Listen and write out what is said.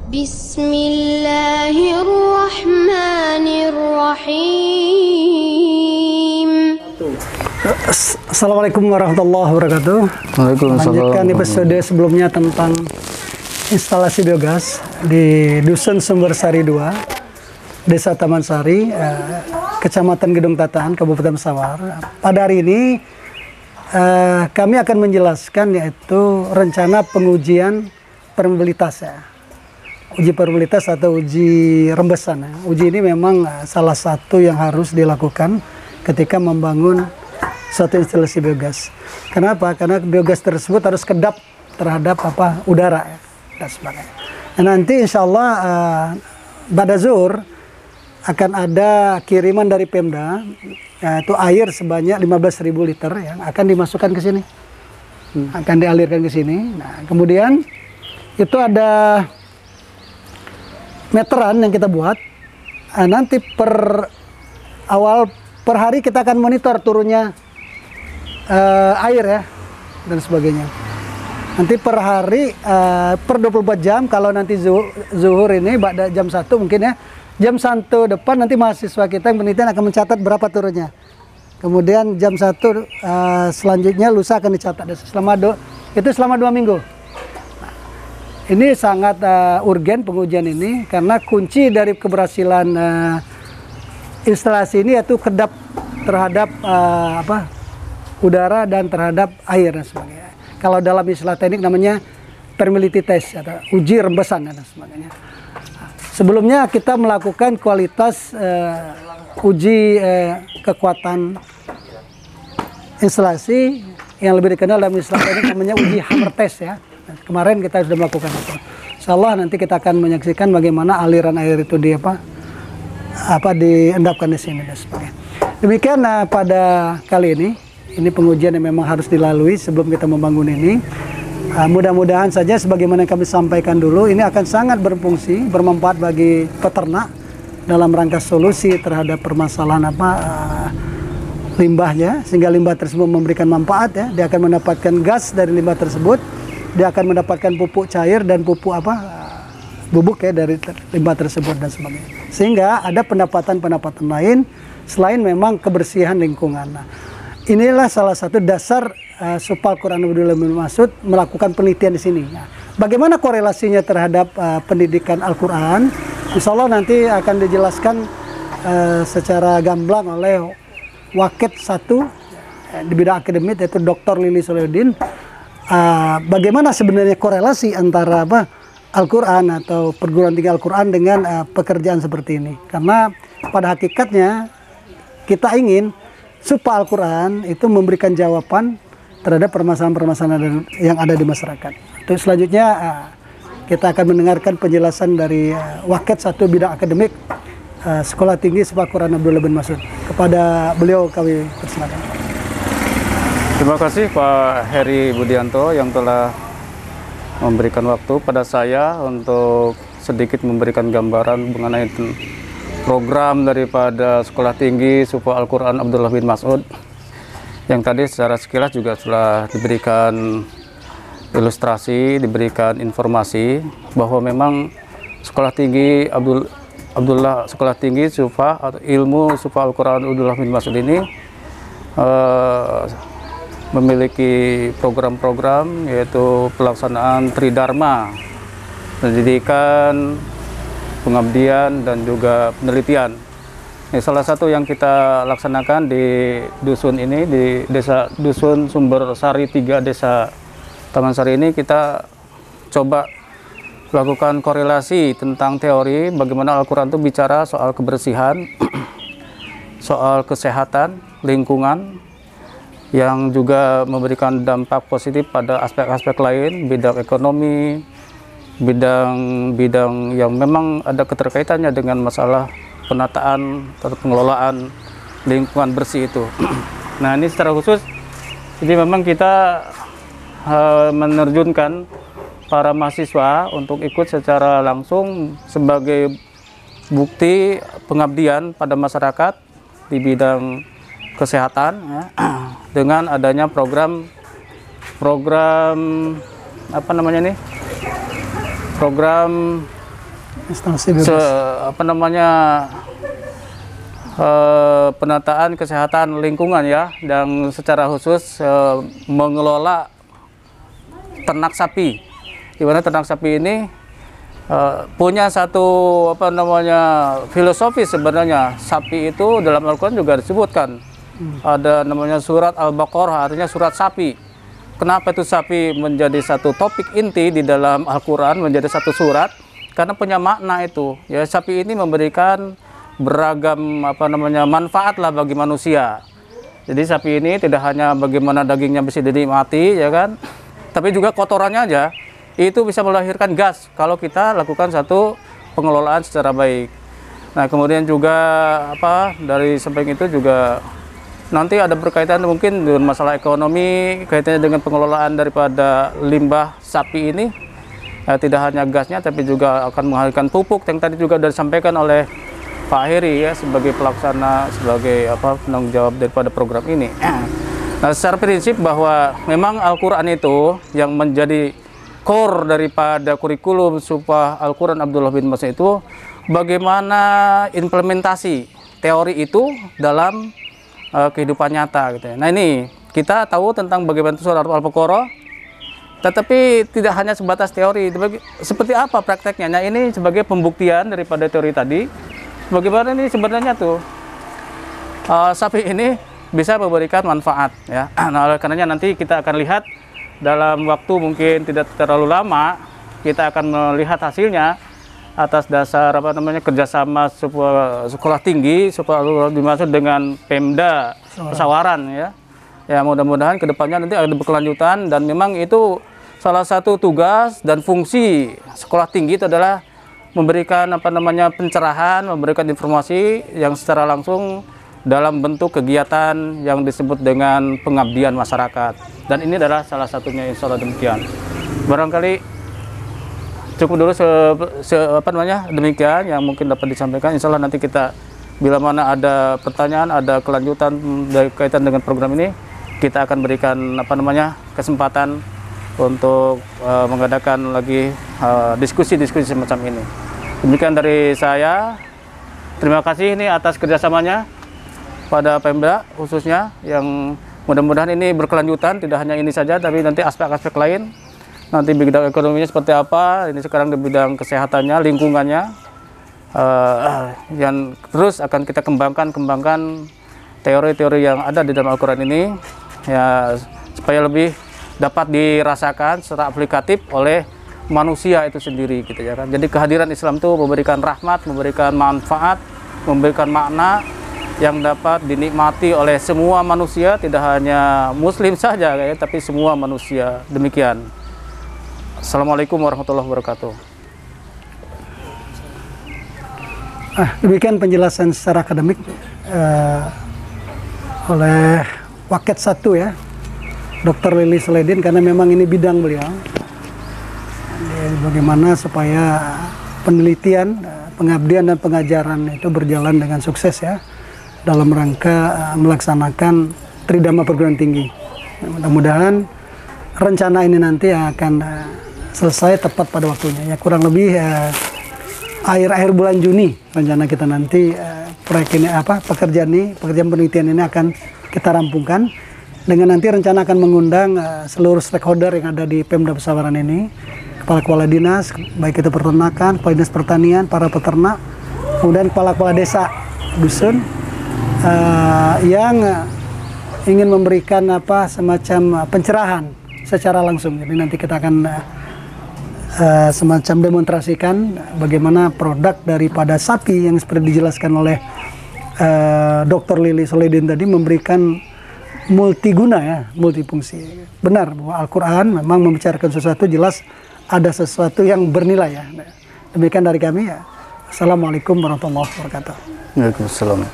Bismillahirrahmanirrahim. Assalamualaikum warahmatullahi wabarakatuh. Lanjutkan episode sebelumnya tentang instalasi biogas di Dusun Sumber Sari 2, Desa Taman Sari, Kecamatan Gedung Tataan, Kabupaten Sawar. Pada hari ini kami akan menjelaskan yaitu rencana pengujian permeabilitas ya. Uji permeabilitas atau uji rembesan ya. Uji ini memang salah satu yang harus dilakukan ketika membangun suatu instalasi biogas. Kenapa? Karena biogas tersebut harus kedap terhadap udara ya, dan sebagainya. Nah, nanti insya Allah pada zuhur akan ada kiriman dari Pemda, yaitu air sebanyak 15.000 liter yang akan dimasukkan ke sini, akan dialirkan ke sini. Nah, kemudian itu ada meteran yang kita buat. Nanti per hari kita akan monitor turunnya air ya dan sebagainya. Nanti per hari per 24 jam, kalau nanti zuhur ini pada jam 1 mungkin ya, jam 1 depan nanti mahasiswa kita yang penelitian akan mencatat berapa turunnya. Kemudian jam 1 selanjutnya lusa akan dicatat selama 2 minggu. Ini sangat urgen pengujian ini karena kunci dari keberhasilan instalasi ini yaitu kedap terhadap udara dan terhadap air dan sebagainya. Kalau dalam istilah teknik namanya permeability test atau uji rembesan dan sebagainya. Sebelumnya kita melakukan kualitas uji kekuatan instalasi yang lebih dikenal dalam istilah teknik namanya uji hammer test ya. Kemarin kita sudah melakukan itu. Insya Allah nanti kita akan menyaksikan bagaimana aliran air itu diendapkan di sini dan sebagainya. Demikian pada kali ini pengujian yang memang harus dilalui sebelum kita membangun ini. Mudah-mudahan saja sebagaimana yang kami sampaikan dulu, ini akan sangat berfungsi, bermanfaat bagi peternak dalam rangka solusi terhadap permasalahan limbahnya, sehingga limbah tersebut memberikan manfaat ya. Dia akan mendapatkan gas dari limbah tersebut, dia akan mendapatkan pupuk cair dan pupuk bubuk ya dari limbah tersebut dan sebagainya. Sehingga ada pendapatan-pendapatan lain selain memang kebersihan lingkungan. Nah, inilah salah satu dasar Supal Quran Abdullah bin Mas'ud melakukan penelitian di sini. Nah, bagaimana korelasinya terhadap pendidikan Al-Quran? Insya Allah nanti akan dijelaskan secara gamblang oleh Wakil 1 di bidang akademik yaitu Dr. Lili Solihuddin. Bagaimana sebenarnya korelasi antara Al-Quran atau perguruan tinggi Al-Quran dengan pekerjaan seperti ini? Karena pada hakikatnya kita ingin supaya Al-Quran itu memberikan jawaban terhadap permasalahan-permasalahan yang ada di masyarakat. Terus selanjutnya kita akan mendengarkan penjelasan dari Wakil 1 bidang akademik Sekolah Tinggi Supal Quran Abdullah bin Mas'ud. Kepada beliau kami persilakan. Terima kasih Pak Heri Budianto yang telah memberikan waktu pada saya untuk sedikit memberikan gambaran mengenai program daripada Sekolah Tinggi Supal Al-Quran Abdullah bin Mas'ud, yang tadi secara sekilas juga sudah diberikan ilustrasi, diberikan informasi bahwa memang Sekolah Tinggi Sekolah Tinggi Sufa atau Ilmu Sufa Al-Quran Abdullah bin Mas'ud ini memiliki program-program yaitu pelaksanaan Tridharma, pendidikan, pengabdian, dan juga penelitian. Ini salah satu yang kita laksanakan di dusun ini, di desa Dusun Sumber Sari 3 Desa Taman Sari ini. Kita coba lakukan korelasi tentang teori bagaimana Al-Quran itu bicara soal kebersihan, soal kesehatan, lingkungan, yang juga memberikan dampak positif pada aspek-aspek lain, bidang ekonomi, bidang yang memang ada keterkaitannya dengan masalah penataan atau pengelolaan lingkungan bersih itu. Nah, ini secara khusus, jadi memang kita menerjunkan para mahasiswa untuk ikut secara langsung sebagai bukti pengabdian pada masyarakat di bidang kesehatan ya, dengan adanya program apa namanya nih, program instalasi biogas. Penataan kesehatan lingkungan ya, dan secara khusus mengelola ternak sapi. Di mana ternak sapi ini punya satu filosofi sebenarnya. Sapi itu dalam Al-Quran juga disebutkan. Ada namanya surat Al-Baqarah, artinya surat sapi. Kenapa itu sapi menjadi satu topik inti di dalam Al-Quran, menjadi satu surat? Karena punya makna itu. Ya, sapi ini memberikan beragam manfaat lah bagi manusia. Jadi sapi ini tidak hanya bagaimana dagingnya bisa dinikmati ya kan, tapi juga kotorannya aja itu bisa melahirkan gas kalau kita lakukan satu pengelolaan secara baik. Nah, kemudian juga dari samping itu juga nanti ada berkaitan mungkin dengan masalah ekonomi kaitannya dengan pengelolaan daripada limbah sapi ini. Tidak hanya gasnya tapi juga akan menghasilkan pupuk yang tadi juga sudah disampaikan oleh Pak Heri ya, sebagai pelaksana, sebagai penanggung jawab daripada program ini. Nah, secara prinsip bahwa memang Al-Quran itu yang menjadi core daripada kurikulum Supah Al-Quran Abdullah bin Mas'ud itu bagaimana implementasi teori itu dalam kehidupan nyata gitu ya. Nah, ini kita tahu tentang bagaimana surat Al-Baqarah, tetapi tidak hanya sebatas teori. Seperti apa prakteknya? Nah, ini sebagai pembuktian daripada teori tadi. Bagaimana ini sebenarnya tuh sapi ini bisa memberikan manfaat ya. Nah, oleh karenanya nanti kita akan lihat dalam waktu mungkin tidak terlalu lama, kita akan melihat hasilnya atas dasar kerjasama sekolah tinggi Supah dimaksud dengan Pemda Pesawaran ya. Ya, mudah-mudahan kedepannya nanti ada berkelanjutan, dan memang itu salah satu tugas dan fungsi sekolah tinggi itu adalah memberikan pencerahan, memberikan informasi yang secara langsung dalam bentuk kegiatan yang disebut dengan pengabdian masyarakat. Dan ini adalah salah satunya, insya Allah demikian. Barangkali cukup dulu demikian yang mungkin dapat disampaikan. Insya Allah nanti kita bila mana ada pertanyaan, ada kelanjutan berkaitan dengan program ini, kita akan berikan kesempatan untuk mengadakan lagi diskusi-diskusi semacam ini. Demikian dari saya. Terima kasih ini atas kerjasamanya pada Pemda khususnya, yang mudah-mudahan ini berkelanjutan, tidak hanya ini saja tapi nanti aspek-aspek lain. Nanti bidang ekonominya seperti apa, ini sekarang di bidang kesehatannya, lingkungannya, yang terus akan kita kembangkan teori-teori yang ada di dalam Al-Quran ini ya, supaya lebih dapat dirasakan secara aplikatif oleh manusia itu sendiri gitu ya kan. Jadi kehadiran Islam itu memberikan rahmat, memberikan manfaat, memberikan makna yang dapat dinikmati oleh semua manusia, tidak hanya muslim saja ya, tapi semua manusia. Demikian. Assalamualaikum warahmatullahi wabarakatuh. Demikian penjelasan secara akademik oleh Waket 1 ya, Dr. Lili Soledin, karena memang ini bidang beliau. Bagaimana supaya penelitian, pengabdian dan pengajaran itu berjalan dengan sukses ya, dalam rangka melaksanakan Tridharma perguruan tinggi. Mudah-mudahan rencana ini nanti akan selesai tepat pada waktunya ya, kurang lebih akhir bulan Juni rencana kita nanti proyek ini pekerjaan penelitian ini akan kita rampungkan, dengan nanti rencana akan mengundang seluruh stakeholder yang ada di Pemda Pesawaran ini, kepala dinas, baik itu peternakan, kepala dinas pertanian, para peternak, kemudian kepala desa, dusun, yang ingin memberikan semacam pencerahan secara langsung. Jadi nanti kita akan semacam demonstrasikan bagaimana produk daripada sapi yang seperti dijelaskan oleh Dr. Lili Soledin tadi, memberikan multiguna ya, multifungsi. Benar bahwa Al-Quran memang membicarakan sesuatu, jelas ada sesuatu yang bernilai ya. Demikian dari kami ya. Assalamualaikum warahmatullahi wabarakatuh. Waalaikumsalam.